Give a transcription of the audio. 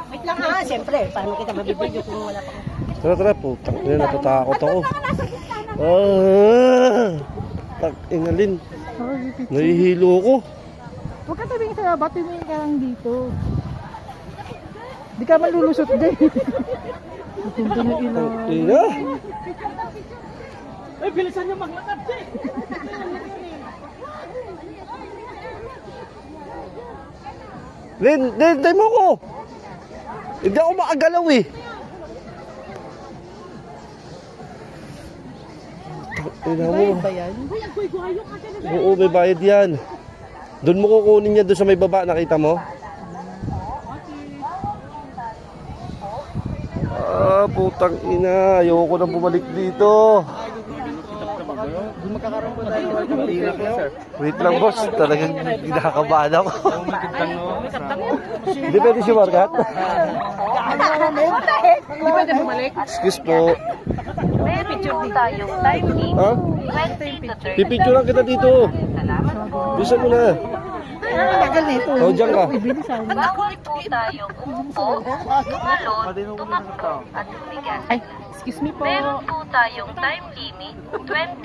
Wait lang ha, siyempre. Paano kita mabibidyo kung wala pa. Tara, tara po. Tangina, natatakot ako. Ah! Takingalin. Nahihilo ko. Huwag ka tabing sa baba, tumingin ka lang dito. Di ka malulusot din. Punta ng ilaw. Ina. Ay, bilisan niyo maglakad, Che. Lin, hintay mo ko. Hindi ako makagalaw eh. Ina mo. Ba yan? Oo, may bayad yan. Doon mo kukunin niya doon sa may baba, nakita mo? Ah, putang ina. Ayoko na bumalik dito. Wait lang, boss. Talagang kinakabahan ako. Hindi pwede si Margat? Hindi pwede bumalik. Excuse po. Meron po tayong time limit. Ha? 20 to 30. Pipicturean kita dito. Bisa mo na. Tagal nito. Oh, dyan ka. Bawal po tayong umupo, tumalon, tumakbo, at tumigas. Ay, excuse me po. Meron po tayong time limit 20